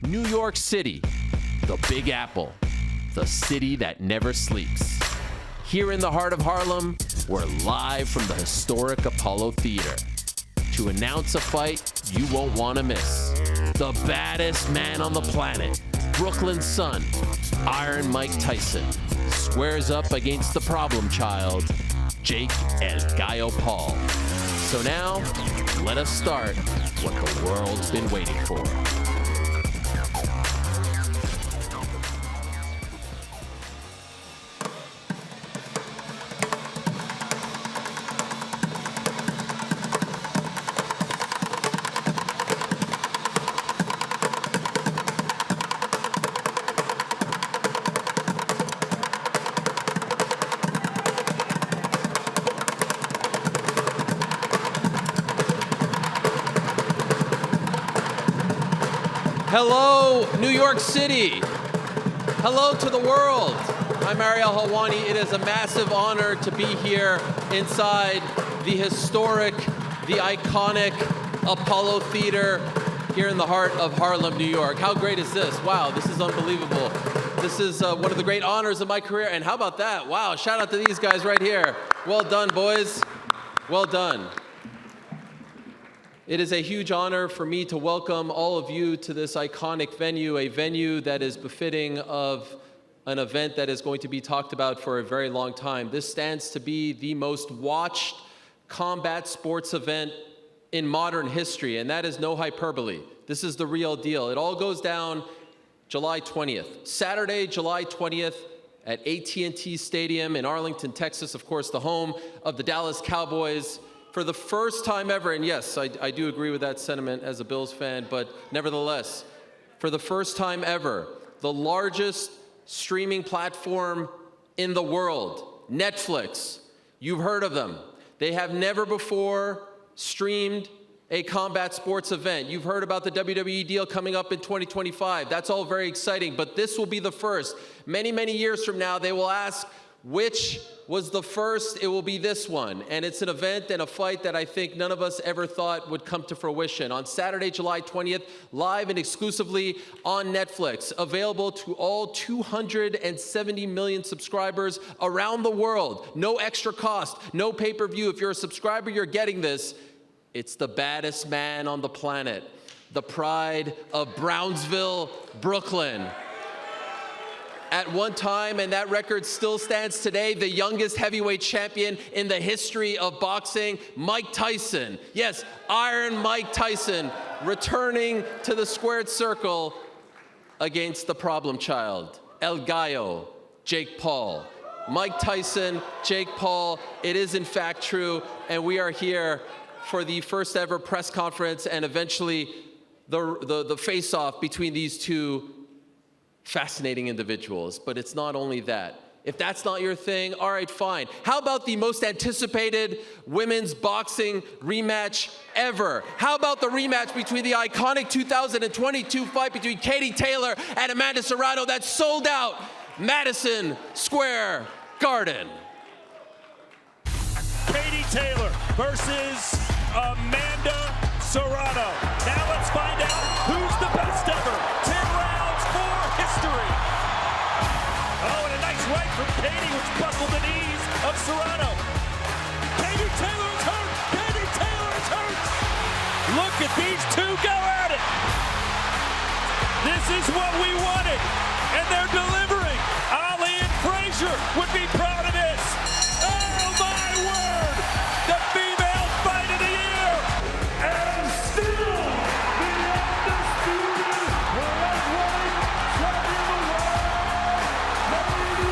New York City, the Big Apple, the city that never sleeps. Here in the heart of Harlem, we're live from the historic Apollo Theater to announce a fight you won't want to miss. The baddest man on the planet, Brooklyn's son, Iron Mike Tyson, squares up against the problem child, Jake El Gallo Paul. So now, let us start what the world's been waiting for. Hello, New York City. Hello to the world. I'm Ariel Helwani. It is a massive honor to be here inside the historic, the iconic Apollo Theater here in the heart of Harlem, New York. How great is this? Wow, this is unbelievable. This is one of the great honors of my career. And how about that? Wow, shout out to these guys right here. Well done, boys. Well done. It is a huge honor for me to welcome all of you to this iconic venue, a venue that is befitting of an event that is going to be talked about for a very long time. This stands to be the most watched combat sports event in modern history, and that is no hyperbole. This is the real deal. It all goes down July 20th. Saturday, July 20th at AT&T Stadium in Arlington, Texas, of course, the home of the Dallas Cowboys. For the first time ever, and yes, I do agree with that sentiment as a Bills fan, but nevertheless, for the first time ever, the largest streaming platform in the world, Netflix, you've heard of them. They have never before streamed a combat sports event. You've heard about the WWE deal coming up in 2025. That's all very exciting, but this will be the first. Many, many years from now, they will ask, which was the first? It will be this one. And it's an event and a fight that I think none of us ever thought would come to fruition. On Saturday, July 20th, live and exclusively on Netflix, available to all 270 million subscribers around the world. No extra cost, no pay-per-view. If you're a subscriber, you're getting this. It's the baddest man on the planet, the pride of Brownsville, Brooklyn. At one time, and that record still stands today, the youngest heavyweight champion in the history of boxing, Mike Tyson. Yes, Iron Mike Tyson returning to the squared circle against the problem child, El Gallo, Jake Paul. Mike Tyson, Jake Paul, it is in fact true, and we are here for the first ever press conference and eventually the face-off between these two fascinating individuals. But it's not only that. If that's not your thing, all right, fine. How about the most anticipated women's boxing rematch ever? How about the rematch between the iconic 2022 fight between Katie Taylor and Amanda Serrano that sold out Madison Square Garden? Katie Taylor versus Amanda Serrano. Now let's find out who's the best ever. 10 rounds for history. Oh, and a nice right from Katie, which buckled the knees of Serrano. Katie Taylor is hurt. Katie Taylor is hurt. Look at these two go at it. This is what we wanted, and they're delivering. Ali and Frazier would be proud of this. Oh, my word. The female fight of the year. And still the undisputed lightweight champion of the world, Katie Taylor.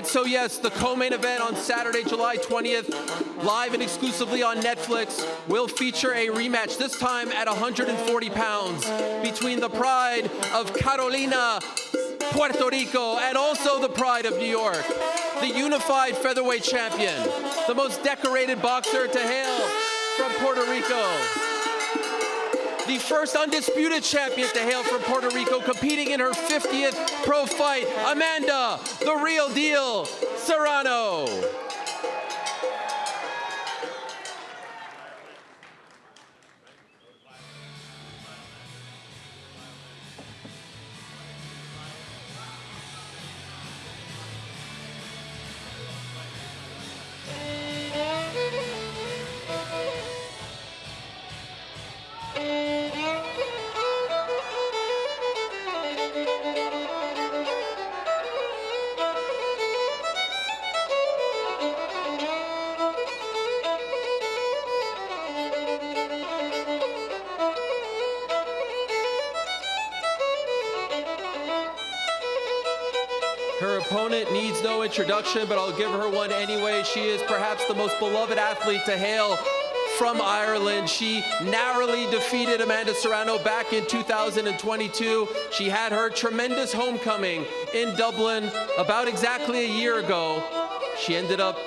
And so, yes, the co-main event on Saturday, July 20th, live and exclusively on Netflix, will feature a rematch, this time at 140 pounds, between the pride of Carolina, Puerto Rico, and also the pride of New York, the unified featherweight champion, the most decorated boxer to hail from Puerto Rico, the first undisputed champion to hail from Puerto Rico, competing in her 50th pro fight, Amanda, the real deal, Serrano. Her opponent needs no introduction, but I'll give her one anyway. She is perhaps the most beloved athlete to hail from Ireland. She narrowly defeated Amanda Serrano back in 2022. She had her tremendous homecoming in Dublin about exactly a year ago. She ended up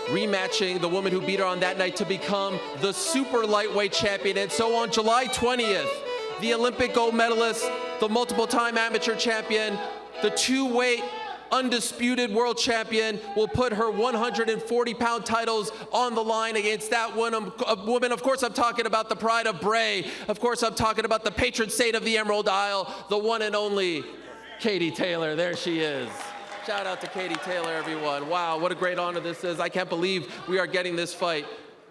rematching the woman who beat her on that night to become the super lightweight champion. And so on July 20th, the Olympic gold medalist, the multiple-time amateur champion, the two-weight undisputed world champion will put her 140-pound titles on the line against that woman. Of course, I'm talking about the pride of Bray. Of course, I'm talking about the patron saint of the Emerald Isle, the one and only Katie Taylor. There she is. Shout out to Katie Taylor, everyone. Wow, what a great honor this is. I can't believe we are getting this fight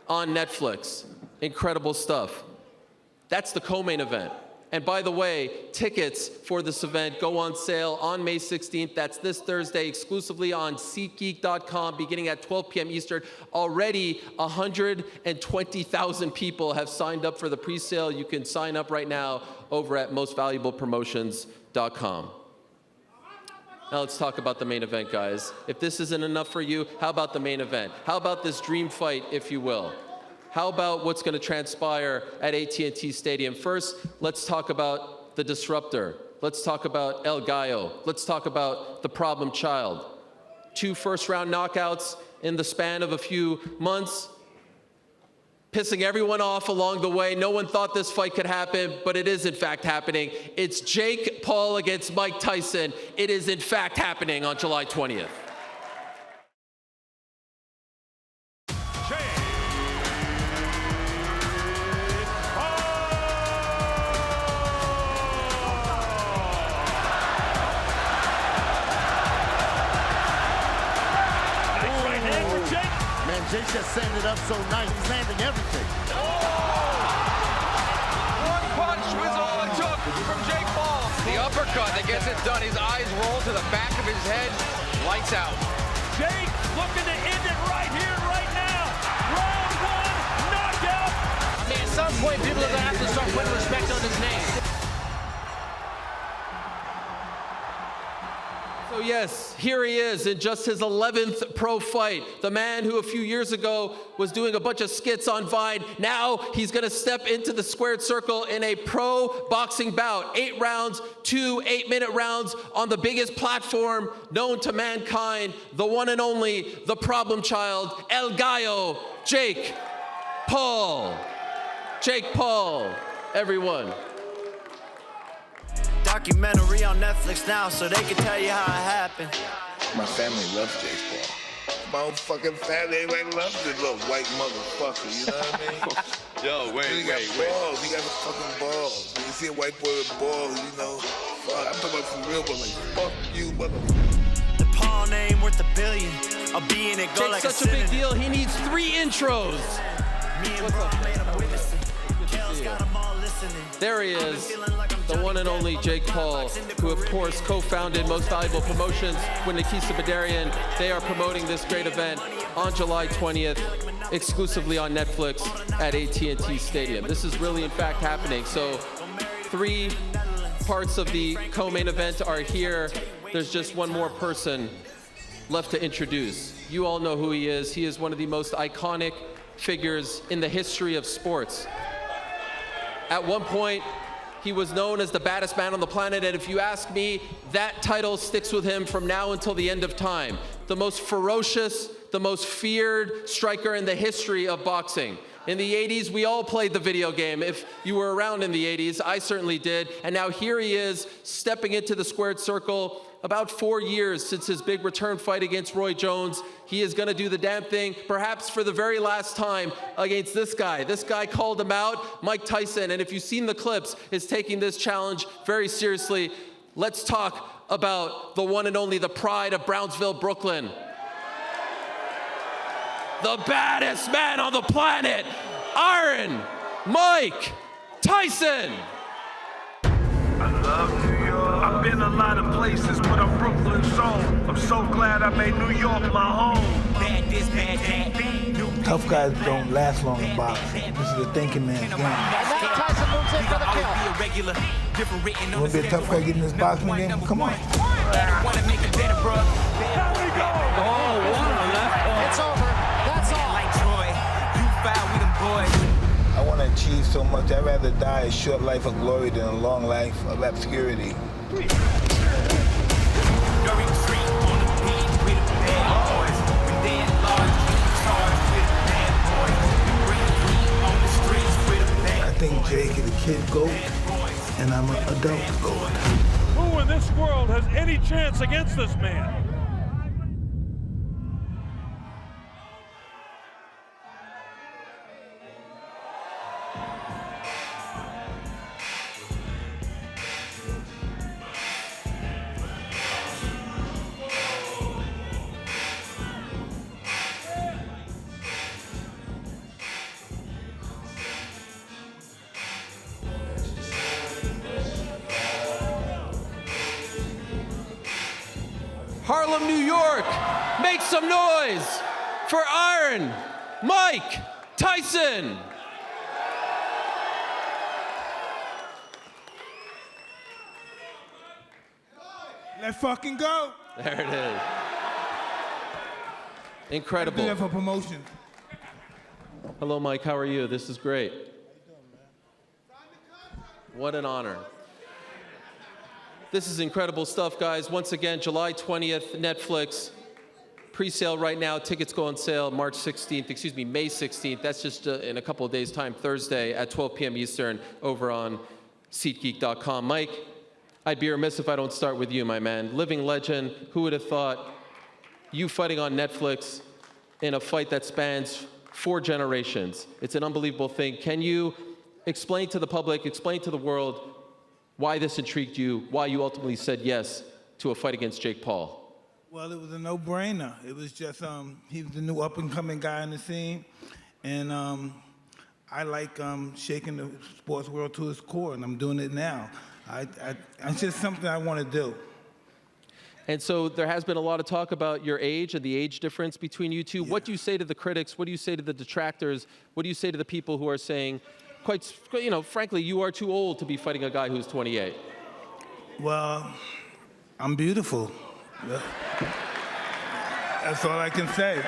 on Netflix. Incredible stuff. That's the co-main event. And by the way, tickets for this event go on sale on May 16th. That's this Thursday, exclusively on SeatGeek.com, beginning at 12 p.m. Eastern. Already 120,000 people have signed up for the pre-sale. You can sign up right now over at mostvaluablepromotions.com. Now let's talk about the main event, guys. If this isn't enough for you, how about the main event? How about this dream fight, if you will? How about what's going to transpire at AT&T Stadium? First, let's talk about the disruptor. Let's talk about El Gallo. Let's talk about the problem child. 2 first-round knockouts in the span of a few months, pissing everyone off along the way. No one thought this fight could happen, but it is in fact happening. It's Jake Paul against Mike Tyson. It is in fact happening on July 20th. Jake just setting it up so nice. He's landing everything. One punch was all it took from Jake Paul. The uppercut that gets it done. His eyes roll to the back of his head. Lights out. Jake looking to end it right here, right now. Round 1, knockout. I mean, at some point, people are going to have to start putting respect on his name. So yes, here he is in just his 11th pro fight. The man who a few years ago was doing a bunch of skits on Vine. Now he's going to step into the squared circle in a pro boxing bout. 8 rounds, 2 8-minute rounds on the biggest platform known to mankind. The one and only, the problem child, El Gallo, Jake Paul. Jake Paul, everyone. Documentary on Netflix now, so they can tell you how it happened. My family loves Jake Paul. My own fucking family, everybody loves this little white motherfucker, you know what I mean? Yo, He wait. got balls, he got the fucking balls. When you see a white boy with balls, you know, fuck, I'm talking about some real, but like, fuck you, motherfucker. The Paul name worth $1 billion. I'll be in it, go Jake's like such a big synonym. deal, he needs 3 intros. Me and bro made him witnessing. Kale's got them all listening. There he is, the one and only Jake Paul, who of course co-founded Most Valuable Promotions with Nikisa Badarian. They are promoting this great event on July 20th, exclusively on Netflix at AT&T Stadium. This is really in fact happening. So 3 parts of the co-main event are here. There's just one more person left to introduce. You all know who he is. He is one of the most iconic figures in the history of sports. At one point, he was known as the baddest man on the planet, and if you ask me, that title sticks with him from now until the end of time. The most ferocious, the most feared striker in the history of boxing. In the 80s, we all played the video game. If you were around in the 80s, I certainly did. And now here he is, stepping into the squared circle. About 4 years since his big return fight against Roy Jones. He is gonna do the damn thing, perhaps for the very last time, against this guy. This guy called him out, Mike Tyson, and if you've seen the clips, is taking this challenge very seriously. Let's talk about the one and only, the pride of Brownsville, Brooklyn. The baddest man on the planet, Iron Mike Tyson. I love New York. I've been a lot of places, but I'm Brooklyn's own. I'm so glad I made New York my home. Bad this, bad that. Tough guys don't last long in boxing. This is a thinking man's game. And now Tyson moves in for the kill. You want to be a tough guy getting in this boxing game? Come on. It's over. That's all. I want to achieve so much. I'd rather die a short life of glory than a long life of obscurity. I think Jake is a kid GOAT, and I'm an adult GOAT. Who in this world has any chance against this man? Harlem, New York, make some noise for Iron Mike Tyson. Let's fucking go. There it is. Do Incredible. that for promotion. Hello, Mike, how are you? This is great. What an honor. This is incredible stuff, guys. Once again, July 20th, Netflix. Pre-sale right now. Tickets go on sale May 16th. That's just in a couple of days' time, Thursday at 12 p.m. Eastern over on SeatGeek.com. Mike, I'd be remiss if I don't start with you, my man. Living legend. Who would have thought you fighting on Netflix in a fight that spans 4 generations? It's an unbelievable thing. Can you explain to the public, explain to the world why this intrigued you, why you ultimately said yes to a fight against Jake Paul? Well, it was a no-brainer. It was just, he was the new up-and-coming guy in the scene, and I like shaking the sports world to its core, and I'm doing it now. It's just something I want to do. And so there has been a lot of talk about your age and the age difference between you two. Yeah. What do you say to the critics? What do you say to the detractors? What do you say to the people who are saying, frankly, you are too old to be fighting a guy who's 28? Well, I'm beautiful. That's all I can say.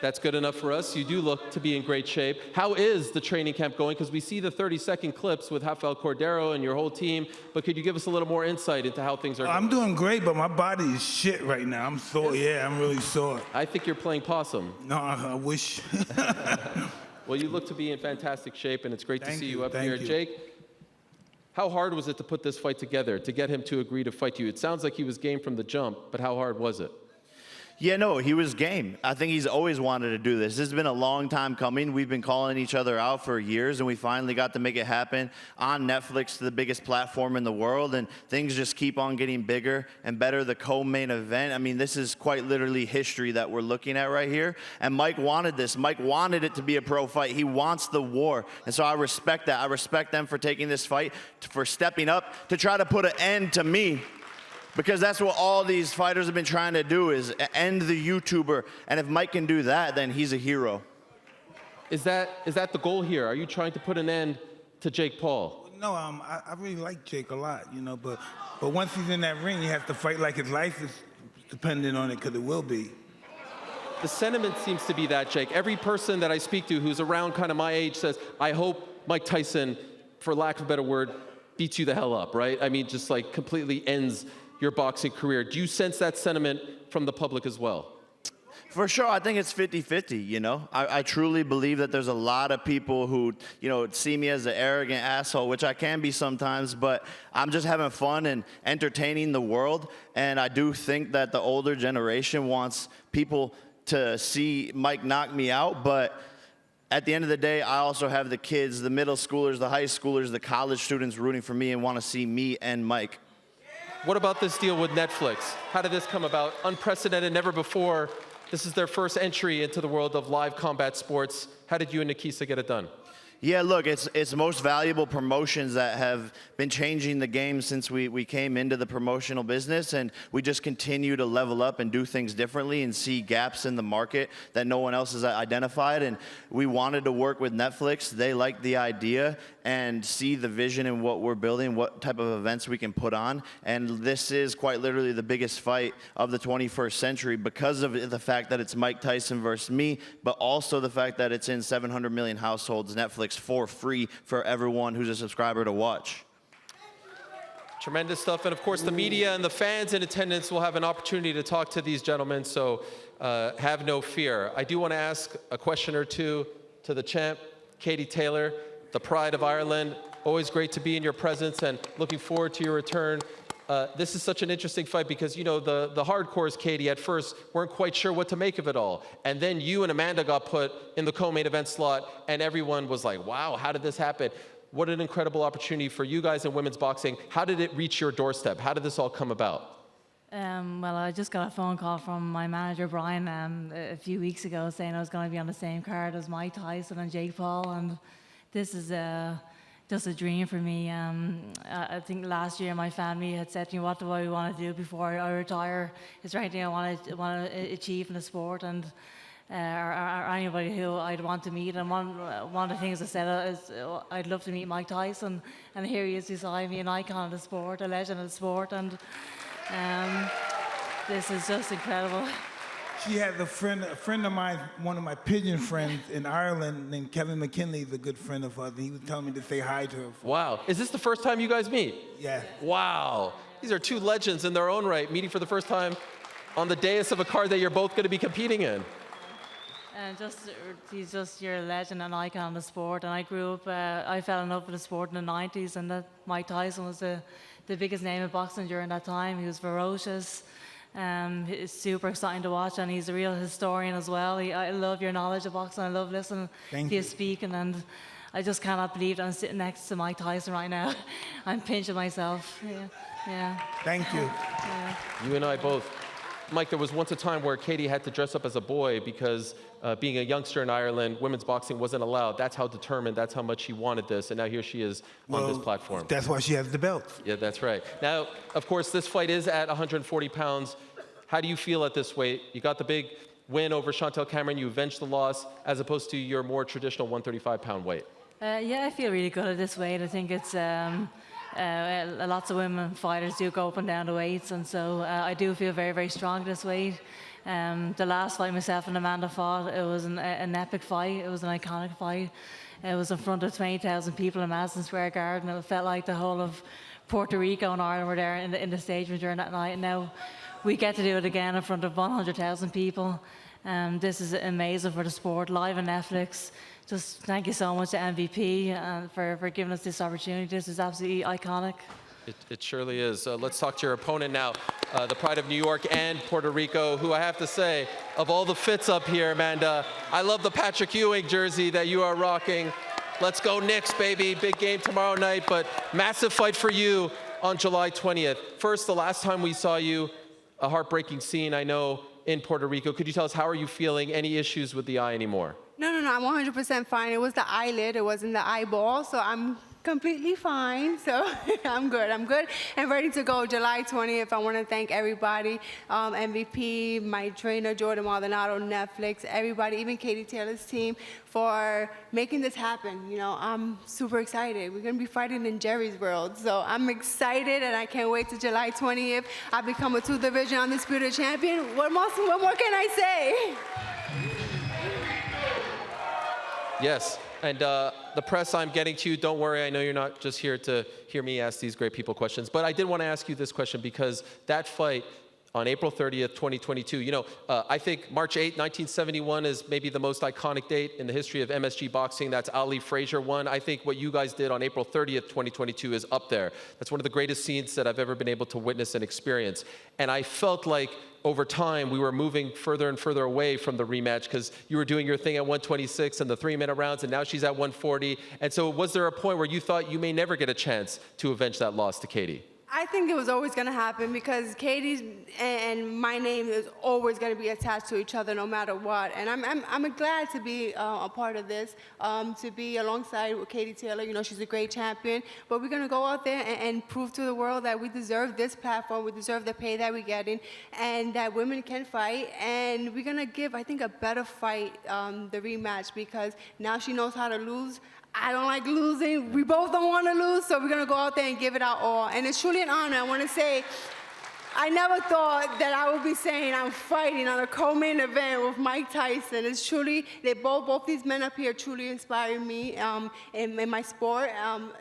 That's good enough for us. You do look to be in great shape. How is the training camp going? Because we see the 30-second clips with Rafael Cordero and your whole team, but could you give us a little more insight into how things are going? I'm doing great, but my body is shit right now. I'm sore. Yeah, I'm really sore. I think you're playing possum. No, I wish. Well, you look to be in fantastic shape, and it's great to see you up here. Thank you. Jake, how hard was it to put this fight together, to get him to agree to fight you? It sounds like he was game from the jump, but how hard was it? Yeah, no, he was game. I think he's always wanted to do this. This has been a long time coming. We've been calling each other out for years, and we finally got to make it happen on Netflix, the biggest platform in the world, and things just keep on getting bigger and better. The co-main event, I mean, this is quite literally history that we're looking at right here, and Mike wanted this. Mike wanted it to be a pro fight. He wants the war, and so I respect that. I respect them for taking this fight, for stepping up to try to put an end to me. Because that's what all these fighters have been trying to do, is end the YouTuber. And if Mike can do that, then he's a hero. Is that the goal here? Are you trying to put an end to Jake Paul? No, I really like Jake a lot, but once he's in that ring, he has to fight like his life is dependent on it, because it will be. The sentiment seems to be that, Jake. Every person that I speak to who's around kind of my age says, I hope Mike Tyson, for lack of a better word, beats you the hell up, right? I mean, just like completely ends your boxing career. Do you sense that sentiment from the public as well? For sure, I think it's 50-50, I truly believe that there's a lot of people who, see me as an arrogant asshole, which I can be sometimes, but I'm just having fun and entertaining the world. And I do think that the older generation wants people to see Mike knock me out, but at the end of the day, I also have the kids, the middle schoolers, the high schoolers, the college students rooting for me and want to see me and Mike. What about this deal with Netflix? How did this come about? Unprecedented, never before. This is their first entry into the world of live combat sports. How did you and Nikisa get it done? Yeah, look, it's most valuable promotions that have been changing the game since we came into the promotional business, and we just continue to level up and do things differently and see gaps in the market that no one else has identified. And we wanted to work with Netflix. They liked the idea and see the vision in what we're building, what type of events we can put on. And this is quite literally the biggest fight of the 21st century because of the fact that it's Mike Tyson versus me, but also the fact that it's in 700 million households, Netflix, for free for everyone who's a subscriber to watch. Tremendous stuff. And of course, the media and the fans in attendance will have an opportunity to talk to these gentlemen, so have no fear. I do want to ask a question or two to the champ, Katie Taylor, the pride of Ireland. Always great to be in your presence and looking forward to your return. This is such an interesting fight because, the hardcores, Katie, at first weren't quite sure what to make of it all. And then you and Amanda got put in the co-main event slot, and everyone was like, wow, how did this happen? What an incredible opportunity for you guys in women's boxing. How did it reach your doorstep? How did this all come about? Well, I just got a phone call from my manager, Brian, a few weeks ago saying I was going to be on the same card as Mike Tyson and Jake Paul, and this is just a dream for me. I think last year my family had said to me, what do I want to do before I retire? Is there anything I want to achieve in the sport? And or anybody who I'd want to meet. And one of the things I said is I'd love to meet Mike Tyson. And here he is beside me, an icon of the sport, a legend of the sport. And this is just incredible. She has a friend of mine, one of my pigeon friends in Ireland named Kevin McKinley, is a good friend of hers. He was telling me to say hi to her. Wow. Is this the first time you guys meet? Yeah. Wow. These are two legends in their own right, meeting for the first time on the dais of a card that you're both going to be competing in. And he's just your legend and icon of the sport. And I grew up, I fell in love with the sport in the 90s, and that Mike Tyson was the biggest name in boxing during that time. He was ferocious. It's super exciting to watch, and he's a real historian as well. I love your knowledge of boxing. I love listening to you speaking, and I just cannot believe that I'm sitting next to Mike Tyson right now. I'm pinching myself. Yeah. Thank you. Yeah. You and I both. Mike, there was once a time where Katie had to dress up as a boy because being a youngster in Ireland, women's boxing wasn't allowed. That's how determined, that's how much she wanted this, and now here she is on this platform. That's why she has the belt. Yeah, that's right. Now, of course, this fight is at 140 pounds. How do you feel at this weight? You got the big win over Chantel Cameron. You avenged the loss as opposed to your more traditional 135-pound weight. Yeah, I feel really good at this weight. I think it's lots of women fighters do go up and down the weights, and so I do feel very, very strong at this weight. The last fight myself and Amanda fought, it was an epic fight. It was an iconic fight. It was in front of 20,000 people in Madison Square Garden. It felt like the whole of Puerto Rico and Ireland were there in the stadium during that night. And now we get to do it again in front of 100,000 people. This is amazing for the sport, live on Netflix. Just thank you so much to MVP for giving us this opportunity. This is absolutely iconic. It surely is. Let's talk to your opponent now, the pride of New York and Puerto Rico, who I have to say, of all the fits up here, Amanda, I love the Patrick Ewing jersey that you are rocking. Let's go Knicks, baby. Big game tomorrow night, but massive fight for you on July 20th. First, the last time we saw you, a heartbreaking scene, I know, in Puerto Rico. Could you tell us, how are you feeling? Any issues with the eye anymore? No, I'm 100% fine. It was the eyelid. It wasn't the eyeball. So I'm completely fine, so I'm good. I'm good and ready to go. July 20th, I want to thank everybody, MVP, my trainer, Jordan Maldonado, Netflix, everybody, even Katie Taylor's team, for making this happen. You know, I'm super excited. We're going to be fighting in Jerry's world, so I'm excited, and I can't wait till July 20th. I become a 2-division undisputed champion. What more can I say? Yes, and the press I'm getting to you, don't worry, I know you're not just here to hear me ask these great people questions, but I did want to ask you this question because that fight on April 30th, 2022, you know, I think March 8, 1971 is maybe the most iconic date in the history of MSG boxing. That's Ali Frazier won. I think what you guys did on April 30th, 2022 is up there. That's one of the greatest scenes that I've ever been able to witness and experience. And I felt like over time, we were moving further and further away from the rematch because you were doing your thing at 126 and the 3-minute rounds, and now she's at 140. And so was there a point where you thought you may never get a chance to avenge that loss to Katie? I think it was always going to happen because Katie's and my name is always going to be attached to each other no matter what. And I'm glad to be a part of this, to be alongside with Katie Taylor. You know, she's a great champion. But we're going to go out there and prove to the world that we deserve this platform, we deserve the pay that we're getting, and that women can fight. And we're going to give, I think, a better fight, the rematch, because now she knows how to lose. I don't like losing. We both don't want to lose, so we're going to go out there and give it our all. And it's truly an honor. I want to say, I never thought that I would be saying I'm fighting on a co-main event with Mike Tyson. It's truly, both these men up here truly inspired me in my sport.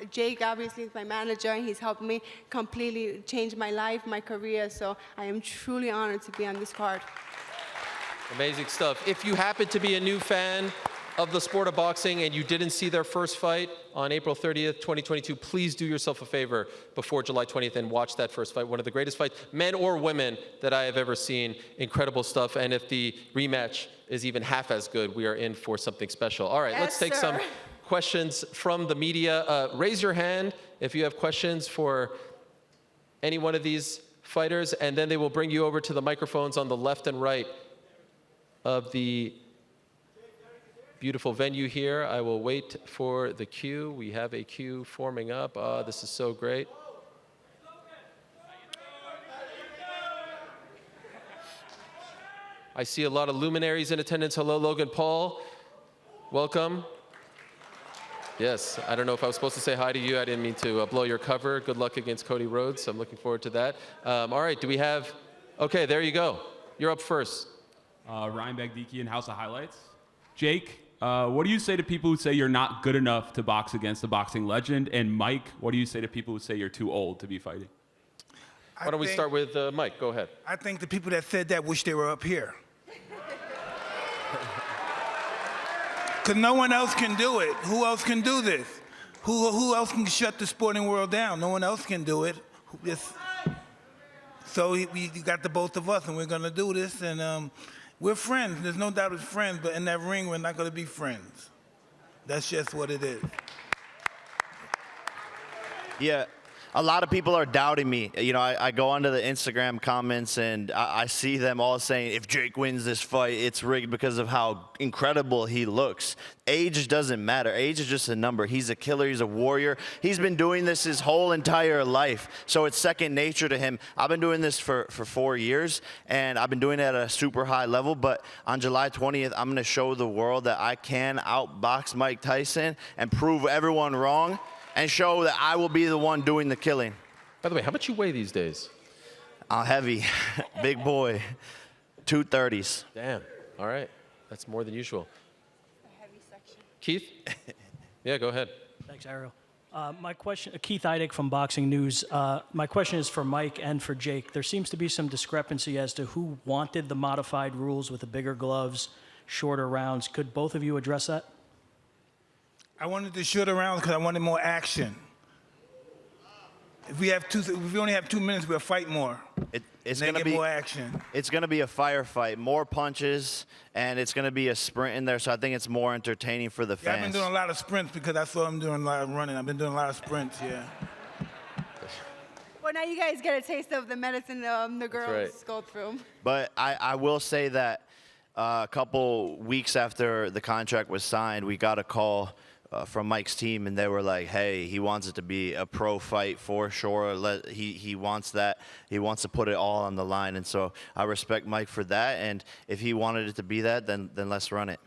Jake, obviously, is my manager, and he's helped me completely change my life, my career. So I am truly honored to be on this card. Amazing stuff. If you happen to be a new fan of the sport of boxing and you didn't see their first fight on April 30th, 2022, please do yourself a favor before July 20th and watch that first fight. One of the greatest fights, men or women, that I have ever seen. Incredible stuff. And if the rematch is even half as good, we are in for something special. All right, let's take some questions from the media. Raise your hand if you have questions for any one of these fighters, and then they will bring you over to the microphones on the left and right of the beautiful venue here. I will wait for the queue. We have a queue forming up. This is so great. I see a lot of luminaries in attendance. Hello, Logan Paul. Welcome. Yes, I don't know if I was supposed to say hi to you. I didn't mean to blow your cover. Good luck against Cody Rhodes. I'm looking forward to that. All right, do we have... Okay, there you go. You're up first. Ryan Bagdikian, House of Highlights. Jake, what do you say to people who say you're not good enough to box against a boxing legend? And Mike, what do you say to people who say you're too old to be fighting? Why don't we start with Mike? Go ahead. I think the people that said that wish they were up here. Because no one else can do it. Who else can do this? Who else can shut the sporting world down? No one else can do it. So we got the both of us, and we're going to do this. And we're friends. There's no doubt it's friends, but in that ring, we're not going to be friends. That's just what it is. Yeah. A lot of people are doubting me. You know, I go onto the Instagram comments and I see them all saying, if Jake wins this fight, it's rigged because of how incredible he looks. Age doesn't matter. Age is just a number. He's a killer. He's a warrior. He's been doing this his whole entire life. So it's second nature to him. I've been doing this for 4 years, and I've been doing it at a super high level. But on July 20th, I'm going to show the world that I can outbox Mike Tyson and prove everyone wrong, and show that I will be the one doing the killing. By the way, how much you weigh these days? I'm heavy, big boy, 230s. Damn, all right. That's more than usual. A heavy section. Keith? Yeah, go ahead. Thanks, Ariel. My question, Keith Eidig from Boxing News. My question is for Mike and for Jake. There seems to be some discrepancy as to who wanted the modified rules with the bigger gloves, shorter rounds. Could both of you address that? I wanted the shorter rounds because I wanted more action. If we only have 2 minutes, we'll fight more. It's going to be more action. It's going to be a firefight, more punches, and it's going to be a sprint in there. So I think it's more entertaining for the fans. I've been doing a lot of sprints because I saw him doing a lot of running. I've been doing a lot of sprints. Yeah. Well, now you guys get a taste of the medicine the girls go through. But I will say that a couple weeks after the contract was signed, we got a call from Mike's team, and they were like, "Hey, he wants it to be a pro fight for sure. He wants that. He wants to put it all on the line." And so I respect Mike for that. And if he wanted it to be that, then let's run it.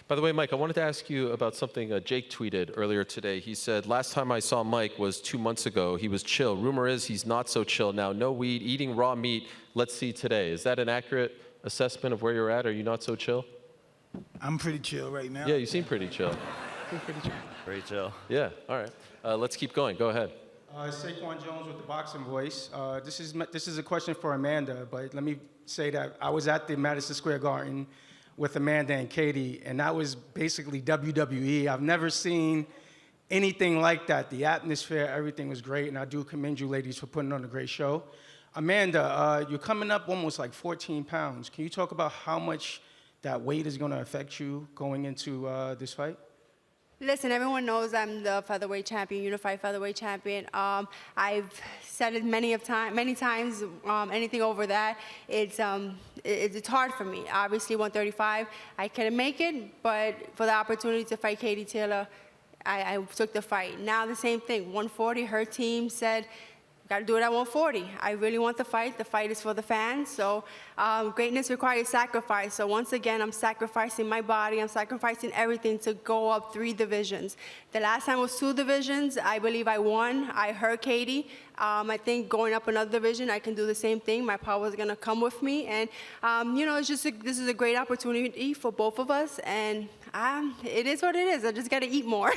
By the way, Mike, I wanted to ask you about something Jake tweeted earlier today. He said, "Last time I saw Mike was 2 months ago. He was chill. Rumor is he's not so chill now. No weed, eating raw meat. Let's see today." Is that an accurate assessment of where you're at? Are you not so chill? I'm pretty chill right now. Yeah, you seem pretty chill. Pretty chill. Yeah, all right. Let's keep going. Go ahead. Saquon Jones with the Boxing Voice. This is a question for Amanda, but let me say that I was at the Madison Square Garden with Amanda and Katie, and that was basically WWE. I've never seen anything like that. The atmosphere, everything was great, and I do commend you ladies for putting on a great show. Amanda, you're coming up almost like 14 pounds. Can you talk about how much that weight is going to affect you going into this fight? Listen, everyone knows I'm the featherweight champion, unified featherweight champion. I've said it many times. Anything over that, it's hard for me. Obviously, 135, I couldn't make it, but for the opportunity to fight Katie Taylor, I took the fight. Now the same thing, 140. Her team said, got to do it at 140. I really want the fight. The fight is for the fans. So greatness requires sacrifice. So once again, I'm sacrificing my body. I'm sacrificing everything to go up 3 divisions. The last time was 2 divisions. I believe I won. I hurt Katie. I think going up another division, I can do the same thing. My power is going to come with me. And, it's just this is a great opportunity for both of us. And it is what it is. I just got to eat more.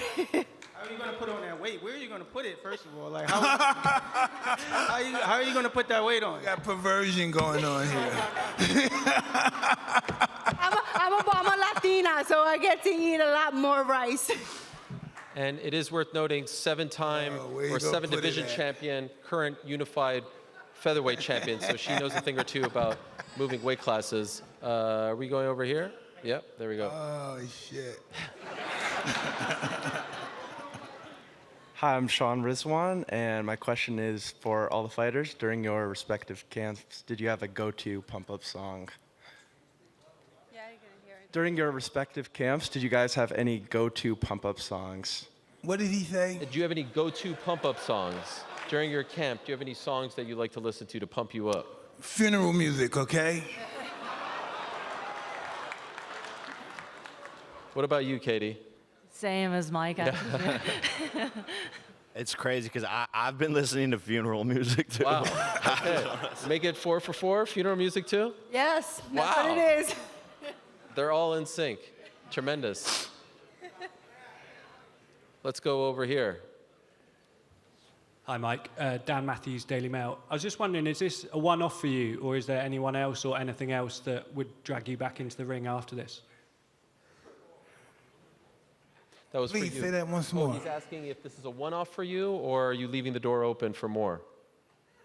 How are you going to put on that weight? Where are you going to put it, first of all? Like, how are you going to put that weight on? Got perversion going on here. I'm a Latina, so I get to eat a lot more rice. And it is worth noting, 7-time or 7-division champion, current unified featherweight champion. So she knows a thing or two about moving weight classes. Are we going over here? Yep, there we go. Oh, shit. Hi, I'm Sean Rizwan, and my question is for all the fighters. During your respective camps, did you have a go-to pump-up song? Yeah, you're going to hear it. During your respective camps, did you guys have any go-to pump-up songs? What did he say? Do you have any go-to pump-up songs? During your camp, do you have any songs that you like to listen to pump you up? Funeral music, okay? What about you, Katie? Same as Mike. It's crazy because I've been listening to funeral music too. Wow. Okay. Make it 4 for 4, funeral music too? Yes, that's Wow. what it is. They're all in sync. Tremendous. Let's go over here. Hi, Mike. Dan Matthews, Daily Mail. I was just wondering, is this a one-off for you, or is there anyone else or anything else that would drag you back into the ring after this? That was Please for you. say that once more. He's asking if this is a one-off for you, or are you leaving the door open for more?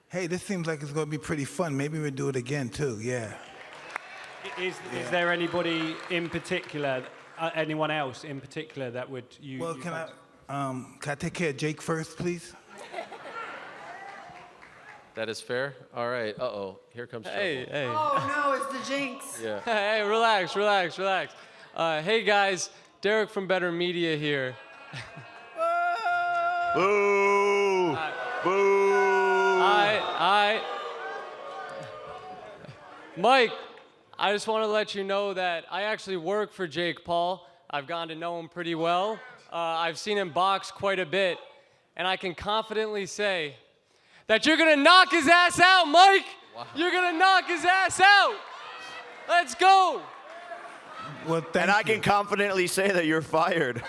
Hey, this seems like it's going to be pretty fun. Maybe we'll do it again, too. Yeah. Is there anybody in particular, anyone else in particular that would you? Well, can I take care of Jake first, please? That is fair. All right. Uh-oh. Here comes trouble. Hey. Oh, no, it's the jinx. Yeah. Hey, relax. Hey, guys. Derek from Better Media here. Boo! Boo! Mike, I just want to let you know that I actually work for Jake Paul. I've gotten to know him pretty well. I've seen him box quite a bit, and I can confidently say that you're gonna knock his ass out, Mike! Wow. You're gonna knock his ass out! Let's go! Well, and I can confidently say that you're fired.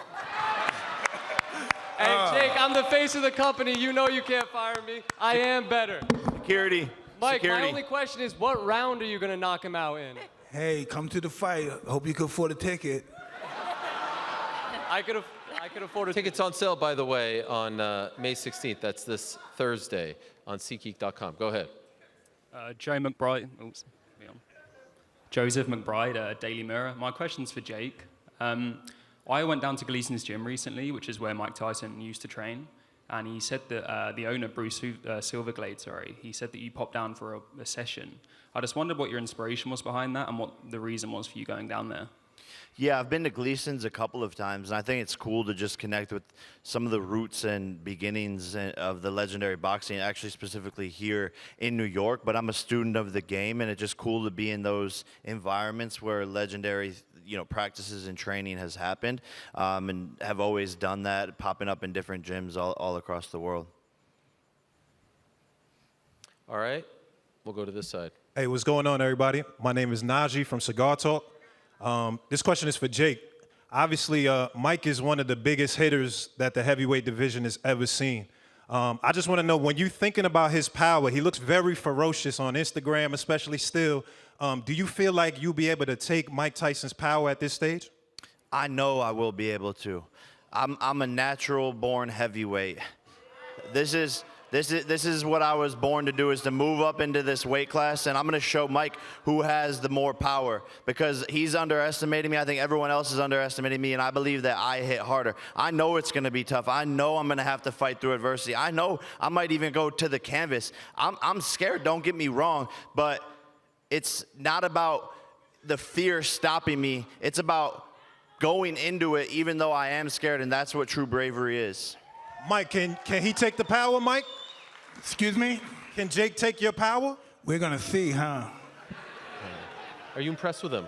Hey, Jake, I'm the face of the company. You know you can't fire me. I am better. Security. Mike, my only question is, what round are you gonna knock him out in? Hey, come to the fight. Hope you can afford a ticket. I could afford a Tickets on sale, by the way, on May 16th. That's this Thursday on SeatGeek.com. Go ahead. Joe McBride. Oops, Joseph McBride, Daily Mirror. My question's for Jake. I went down to Gleason's gym recently, which is where Mike Tyson used to train, and he said that the owner, Bruce Silverglade, he said that you popped down for a session. I just wondered what your inspiration was behind that and what the reason was for you going down there. Yeah, I've been to Gleason's a couple of times, and I think it's cool to just connect with some of the roots and beginnings of the legendary boxing, actually specifically here in New York. But I'm a student of the game, and it's just cool to be in those environments where legendary, practices and training has happened, and have always done that, popping up in different gyms all across the world. All right, we'll go to this side. Hey, what's going on, everybody? My name is Najee from Cigar Talk. This question is for Jake. Obviously, Mike is one of the biggest hitters that the heavyweight division has ever seen. I just want to know, when you're thinking about his power, he looks very ferocious on Instagram, especially still. Do you feel like you'll be able to take Mike Tyson's power at this stage? I know I will be able to. I'm a natural-born heavyweight. This is what I was born to do, is to move up into this weight class, and I'm going to show Mike who has the more power, because he's underestimating me. I think everyone else is underestimating me, and I believe that I hit harder. I know it's going to be tough. I know I'm going to have to fight through adversity. I know I might even go to the canvas. I'm scared, don't get me wrong, but it's not about the fear stopping me. It's about going into it even though I am scared, and that's what true bravery is. Mike, can he take the power, Mike? Excuse me? Can Jake take your power? We're going to see, huh? Are you impressed with him,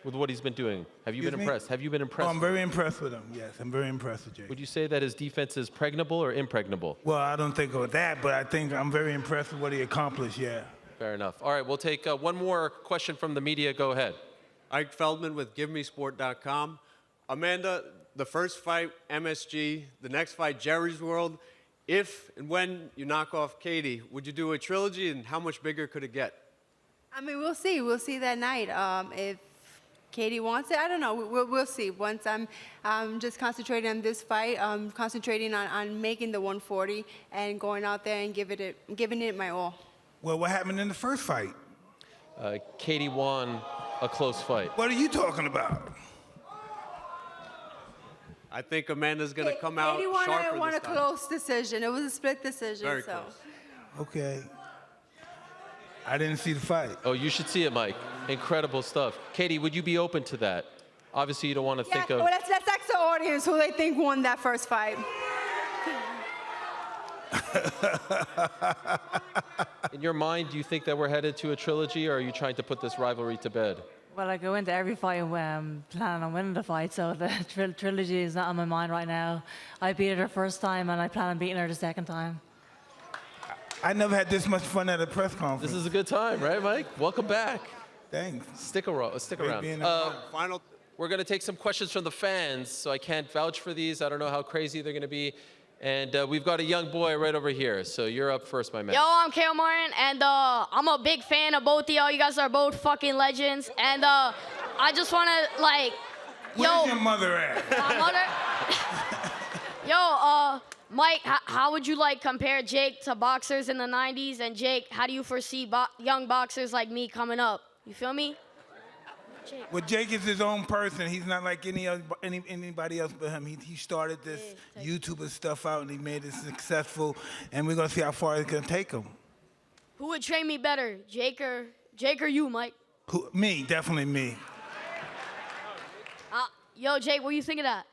with what he's been doing? Have you been impressed? Have you been impressed? Oh, I'm very impressed with him, yes. I'm very impressed with Jake. Would you say that his defense is pregnable or impregnable? Well, I don't think of that, but I think I'm very impressed with what he accomplished, yeah. Fair enough. All right, we'll take one more question from the media. Go ahead. Ike Feldman with GiveMeSport.com. Amanda, the first fight, MSG. The next fight, Jerry's World. If and when you knock off Katie, would you do a trilogy, and how much bigger could it get? I mean, we'll see. We'll see that night. If Katie wants it, I don't know. We'll see. Once I'm just concentrating on this fight, concentrating on making the 140 and going out there and giving it my all. Well, what happened in the first fight? Katie won a close fight. What are you talking about? I think Amanda's going to come out Katie sharper won this a time. close decision. It was a split decision. Very so. close. Okay. I didn't see the fight. Oh, you should see it, Mike. Incredible stuff. Katie, would you be open to that? Obviously, you don't want to think of... Well, let's ask the audience who they think won that first fight. In your mind, do you think that we're headed to a trilogy, or are you trying to put this rivalry to bed? Well, I go into every fight planning on winning the fight, so the trilogy is not on my mind right now. I beat her the first time, and I plan on beating her the second time. I never had this much fun at a press conference. This is a good time, right, Mike? Welcome back. Thanks. Stick around. We're going to take some questions from the fans, so I can't vouch for these. I don't know how crazy they're going to be. And we've got a young boy right over here, so you're up first, my man. Yo, I'm Kale Martin, and I'm a big fan of both of y'all. You guys are both fucking legends, and I just want to, like, Where's your mother at? My mother? Yo, Mike, how would you, like, compare Jake to boxers in the 90s? And Jake, how do you foresee young boxers like me coming up? You feel me? Jake. Well, Jake is his own person. He's not like anybody else but him. He started this YouTuber stuff out, and he made it successful. And we're going to see how far it's going to take him. Who would train me better, Jake or you, Mike? Me, definitely me. Yo, Jake, what do you think of that?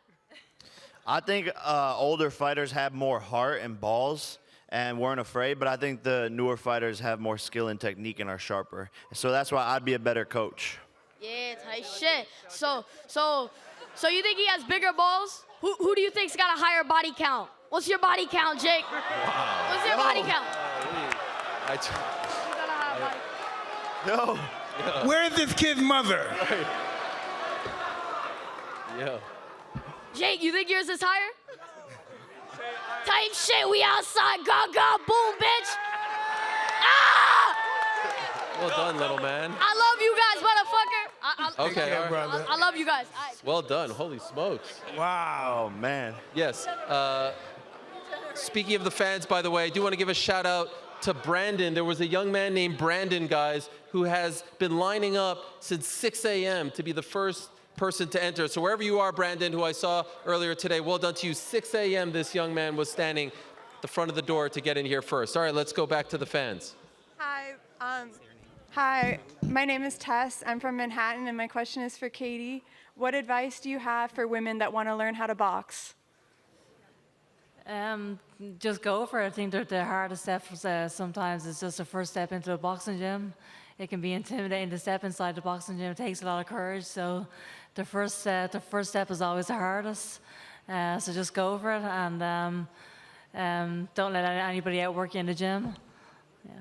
I think older fighters have more heart and balls and weren't afraid, but I think the newer fighters have more skill and technique and are sharper. So that's why I'd be a better coach. Yeah, tight shit. So you think he has bigger balls? Who do you think's got a higher body count? What's your body count, Jake? Wow. What's your body count? Yo. Where is this kid's mother? Yo. Jake, you think yours is higher? Type shit, we outside, go, boom, bitch. Ah! Well done, little man. I love you guys, motherfucker. Okay, all right. I love you guys. Well done. Holy smokes. Wow, man. Yes. Speaking of the fans, by the way, I do want to give a shout out to Brandon. There was a young man named Brandon, guys, who has been lining up since 6 a.m. to be the first person to enter. So wherever you are, Brandon, who I saw earlier today, well done to you. 6 a.m. this young man was standing at the front of the door to get in here first. All right, let's go back to the fans. Hi, my name is Tess. I'm from Manhattan, and my question is for Katie. what advice do you have for women that want to learn how to box? Just go for it. I think that the hardest steps sometimes is just the first step into a boxing gym. It can be intimidating to step inside the boxing gym. It takes a lot of courage. So the first step is always the hardest. So just go for it and don't let anybody outwork you in the gym. Yeah.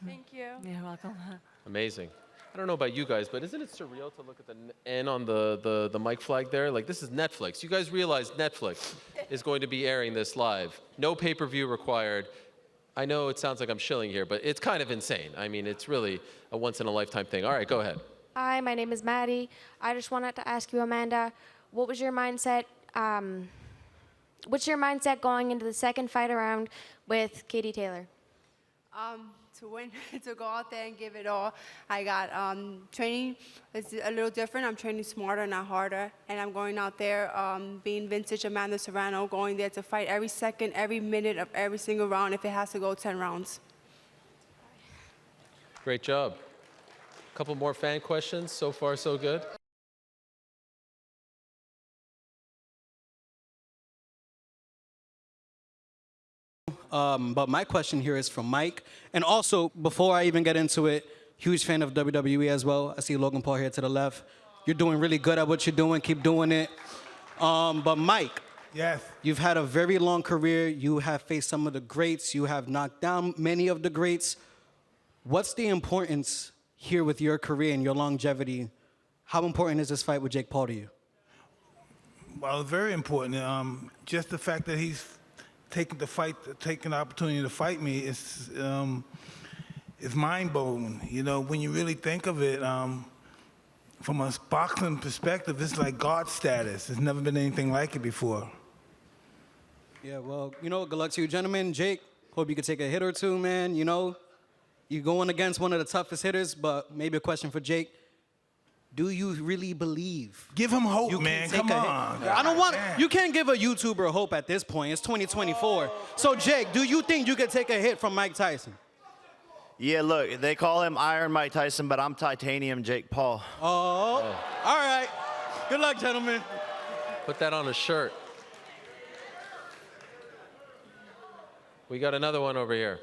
Thank you. You're welcome. Amazing. I don't know about you guys, but isn't it surreal to look at the N on the mic flag there? Like, this is Netflix. You guys realize Netflix is going to be airing this live. No pay-per-view required. I know it sounds like I'm shilling here, but it's kind of insane. I mean, it's really a once-in-a-lifetime thing. All right, go ahead. Hi, my name is Maddie. I just wanted to ask you, Amanda, what was your mindset? What's your mindset going into the second fight around with Katie Taylor? To win, to go out there and give it all. I got training. It's a little different. I'm training smarter, not harder. And I'm going out there being vintage Amanda Serrano, going there to fight every second, every minute of every single round if it has to go 10 rounds. Great job. A couple more fan questions. So far, so good. But my question here is from Mike. And also, before I even get into it, huge fan of WWE as well. I see Logan Paul here to the left. You're doing really good at what you're doing. Keep doing it. But Mike, yes, you've had a very long career. You have faced some of the greats. You have knocked down many of the greats. What's the importance here with your career and your longevity? How important is this fight with Jake Paul to you? Well, very important. Just the fact that he's taking the opportunity to fight me is mind-blowing. You know, when you really think of it, from a boxing perspective, it's like God status. There's never been anything like it before. Yeah, well, you know, good luck to you, gentlemen. Jake, hope you could take a hit or two, man. You know, you're going against one of the toughest hitters, but maybe a question for Jake. Do you really believe? Give him hope, you man. Come on. I don't want. You can't give a YouTuber hope at this point. It's 2024. So, Jake, do you think you could take a hit from Mike Tyson? Yeah, look, they call him Iron Mike Tyson, but I'm Titanium Jake Paul. Oh, all right. Good luck, gentlemen. Put that on a shirt. We got another one over here.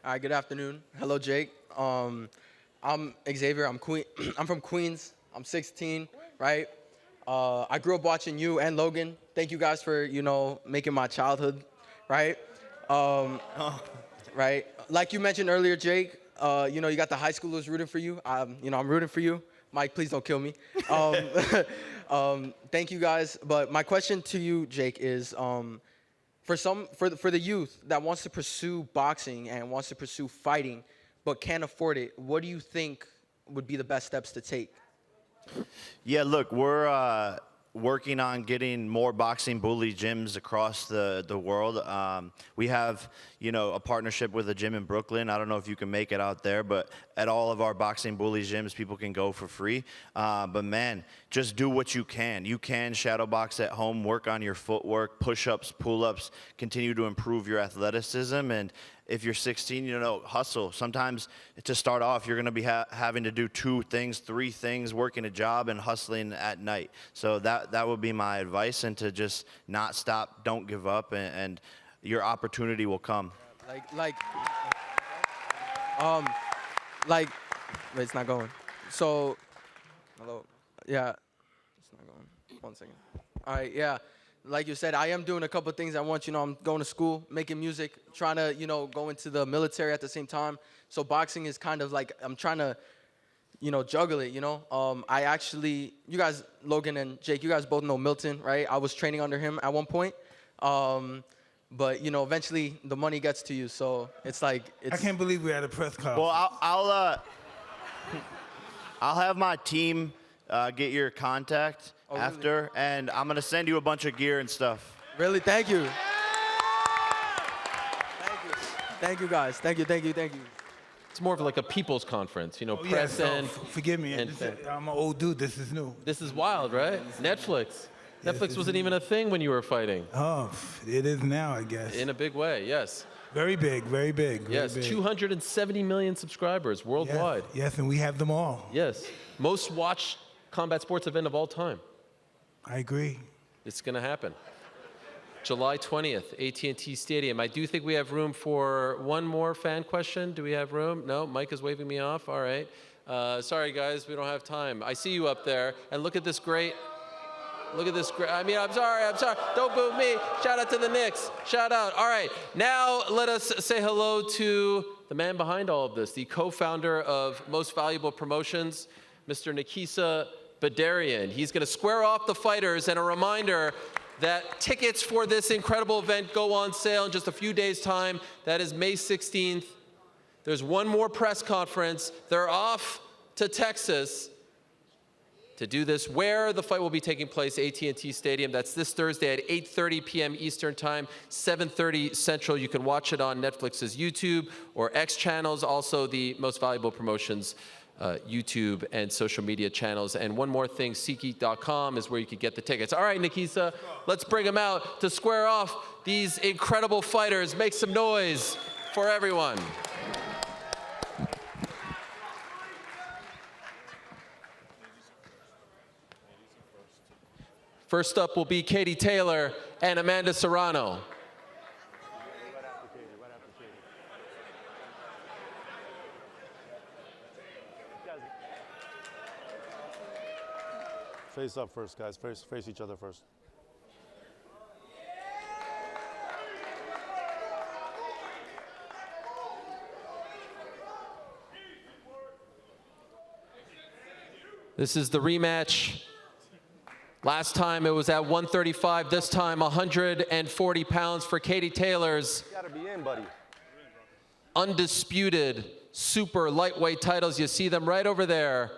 All right, good afternoon. Hello, Jake. I'm Xavier. I'm from Queens. I'm 16, right? I grew up watching you and Logan. Thank you guys for, you know, making my childhood, right? Right. Like you mentioned earlier, Jake, you know, you got the high schoolers rooting for you. You know, I'm rooting for you. Mike, please don't kill me. Thank you guys. But my question to you, Jake, is for the youth that wants to pursue boxing and wants to pursue fighting, but can't afford it, what do you think would be the best steps to take? Yeah, look, we're working on getting more boxing bully gyms across the world. We have, you know, a partnership with a gym in Brooklyn. I don't know if you can make it out there, but at all of our boxing bully gyms, people can go for free. But man, just do what you can. You can shadow box at home, work on your footwork, push-ups, pull-ups, continue to improve your athleticism. And if you're 16, you know, hustle. Sometimes to start off, you're going to be having to do 2 things, 3 things, working a job and hustling at night. So that would be my advice, and to just not stop, don't give up, and your opportunity will come. Wait, it's not going. So, hello, yeah, it's not going. 1 second. All right, yeah. Like you said, I am doing a couple of things at once. You know, I'm going to school, making music, trying to, you know, go into the military at the same time. So boxing is kind of like, I'm trying to, you know, juggle it, you know. I actually, you guys, Logan and Jake, you guys both know Milton, right? I was training under him at one point. But, you know, eventually the money gets to you. So it's like, I can't believe we're at a press conference. Well, I'll have my team get your contact after, really? And I'm going to send you a bunch of gear and stuff. Really? Thank you. Thank you, guys. Thank you. It's more of like a people's conference, you know, press and... Forgive me, I'm an old dude. This is new. This is wild, right? Netflix. Netflix wasn't even a thing when you were fighting. Oh, it is now, I guess. In a big way, yes. Very big, very big. Yes, very big. 270 million subscribers worldwide. Yes, and we have them all. Yes. Most watched combat sports event of all time. I agree. It's going to happen. July 20th, AT&T Stadium. I do think we have room for one more fan question. Do we have room? No, Mike is waving me off. All right. Sorry, guys, we don't have time. I see you up there, and look at this great. I mean, I'm sorry. Don't boo me. Shout out to the Knicks. Shout out. All right. Now let us say hello to the man behind all of this, the co-founder of Most Valuable Promotions, Mr. Nikisa Badarian. He's going to square off the fighters, and a reminder that tickets for this incredible event go on sale in just a few days' time. That is May 16th. There's one more press conference. They're off to Texas to do this, where the fight will be taking place, AT&T Stadium. That's this Thursday at 8:30 p.m. Eastern Time, 7:30 Central. You can watch it on Netflix's YouTube or X channels, also the Most Valuable Promotions YouTube and social media channels. And one more thing, SeatGeek.com is where you can get the tickets. All right, Nikisa, let's bring them out to square off these incredible fighters. Make some noise for everyone. First up will be Katie Taylor and Amanda Serrano. Face up first, guys. Face each other first. This is the rematch. Last time it was at 135, this time 140 pounds for Katie Taylor's You gotta be in, buddy. undisputed super lightweight titles. You see them right over there.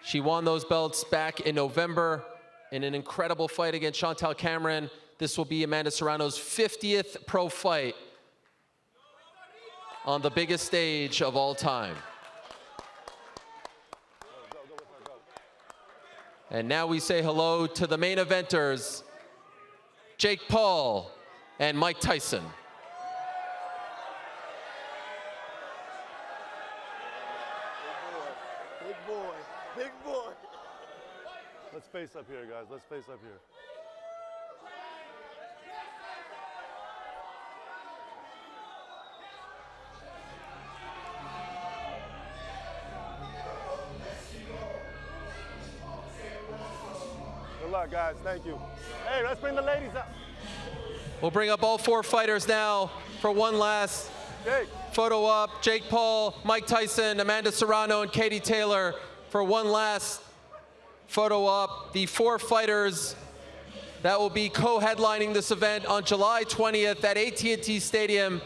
She won those belts back in November in an incredible fight against Chantal Cameron. This will be Amanda Serrano's 50th pro fight on the biggest stage of all time. And now we say hello to the main eventers, Jake Paul and Mike Tyson. Big boy, big boy. Let's face up here, guys. Let's face up here. Good luck, guys. Thank you. Hey, let's bring the ladies up. We'll bring up all four fighters now for one last photo op. Jake Paul, Mike Tyson, Amanda Serrano, and Katie Taylor for one last photo op. The four fighters that will be co-headlining this event on July 20th at AT&T Stadium.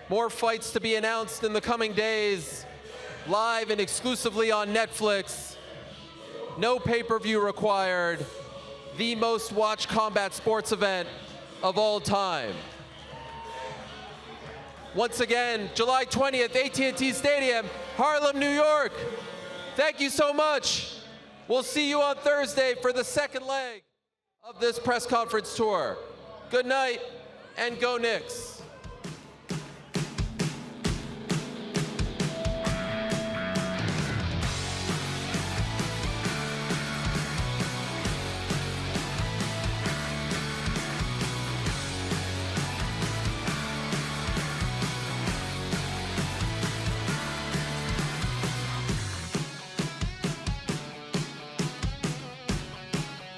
More fights to be announced in the coming days, live and exclusively on Netflix. No pay-per-view required. The most watched combat sports event of all time. Once again, July 20th, AT&T Stadium, Harlem, New York. Thank you so much. We'll see you on Thursday for the second leg of this press conference tour. Good night and go Knicks.